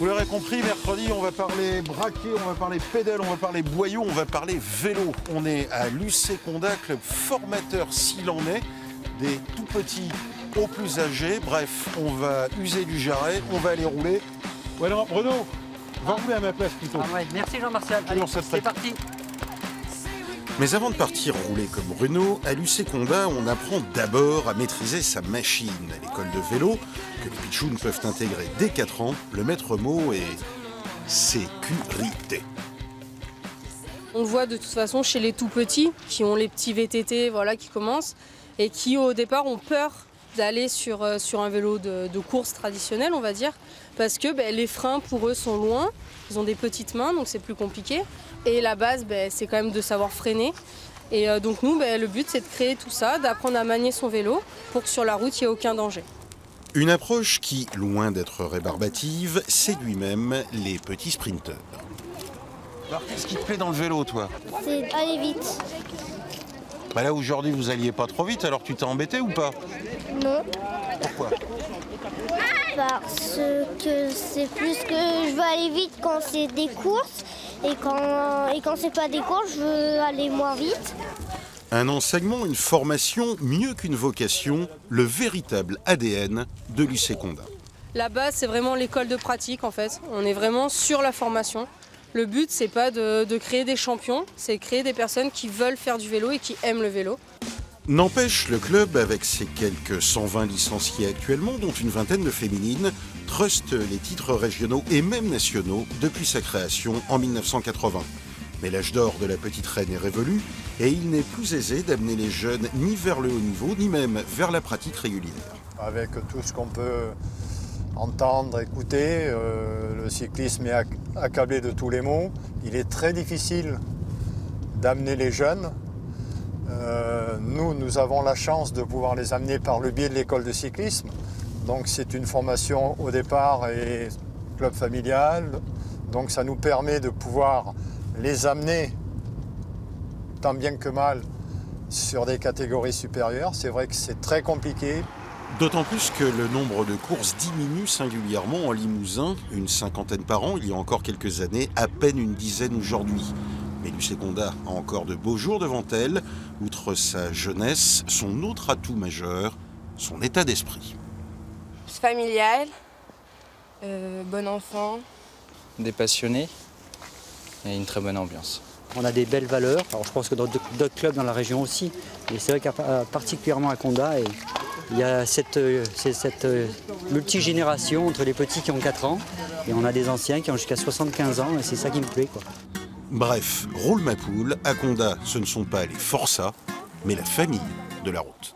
Vous l'aurez compris, mercredi, on va parler braquet, on va parler pédale, on va parler boyau, on va parler vélo. On est à l'UC-Condat, club formateur s'il en est, des tout petits aux plus âgés. Bref, on va user du jarret, on va aller rouler. Ouais, non, Bruno, va rouler à ma place plutôt. Ah ouais, merci Jean-Martial. Allez, c'est parti. Mais avant de partir rouler comme Bruno, à l'UC-Condat, on apprend d'abord à maîtriser sa machine. À l'école de vélo, que les pitchouns peuvent intégrer dès 4 ans, le maître mot est sécurité. On le voit de toute façon chez les tout petits, qui ont les petits VTT voilà, qui commencent, et qui au départ ont peur d'aller sur un vélo de course traditionnel, on va dire, parce que les freins pour eux sont loin, ils ont des petites mains, donc c'est plus compliqué. Et la base, c'est quand même de savoir freiner. Et donc nous, le but, c'est de créer tout ça, d'apprendre à manier son vélo pour que sur la route, il n'y ait aucun danger. Une approche qui, loin d'être rébarbative, séduit même les petits sprinteurs. Alors, qu'est-ce qui te plaît dans le vélo, toi? C'est aller vite. Là, aujourd'hui, vous alliez pas trop vite, alors tu t'es embêté ou pas? Non. Pourquoi? Parce que c'est plus que je veux aller vite quand c'est des courses et quand c'est pas des courses, je veux aller moins vite. Un enseignement, une formation, mieux qu'une vocation, le véritable ADN de l'UC-Condat. La base, c'est vraiment l'école de pratique en fait. On est vraiment sur la formation. Le but, c'est pas de créer des champions, c'est créer des personnes qui veulent faire du vélo et qui aiment le vélo. N'empêche, le club, avec ses quelques 120 licenciés actuellement, dont une vingtaine de féminines, truste les titres régionaux et même nationaux depuis sa création en 1980. Mais l'âge d'or de la petite reine est révolu et il n'est plus aisé d'amener les jeunes ni vers le haut niveau, ni même vers la pratique régulière. Avec tout ce qu'on peut entendre, écouter, le cyclisme est accablé de tous les maux. Il est très difficile d'amener les jeunes. Nous avons la chance de pouvoir les amener par le biais de l'école de cyclisme. Donc c'est une formation au départ et club familial. Donc ça nous permet de pouvoir les amener tant bien que mal sur des catégories supérieures. C'est vrai que c'est très compliqué. D'autant plus que le nombre de courses diminue singulièrement en Limousin, une cinquantaine par an il y a encore quelques années, à peine une dizaine aujourd'hui. Mais l'UC-Condat a encore de beaux jours devant elle, outre sa jeunesse, son autre atout majeur, son état d'esprit. Familial, bon enfant. Des passionnés et une très bonne ambiance. On a des belles valeurs, alors je pense que dans d'autres clubs dans la région aussi, et c'est vrai qu'à particulièrement à Condat, il y a cette multigénération entre les petits qui ont 4 ans et on a des anciens qui ont jusqu'à 75 ans et c'est ça qui me plaît, quoi. Bref, roule ma poule, à Condat, ce ne sont pas les forçats, mais la famille de la route.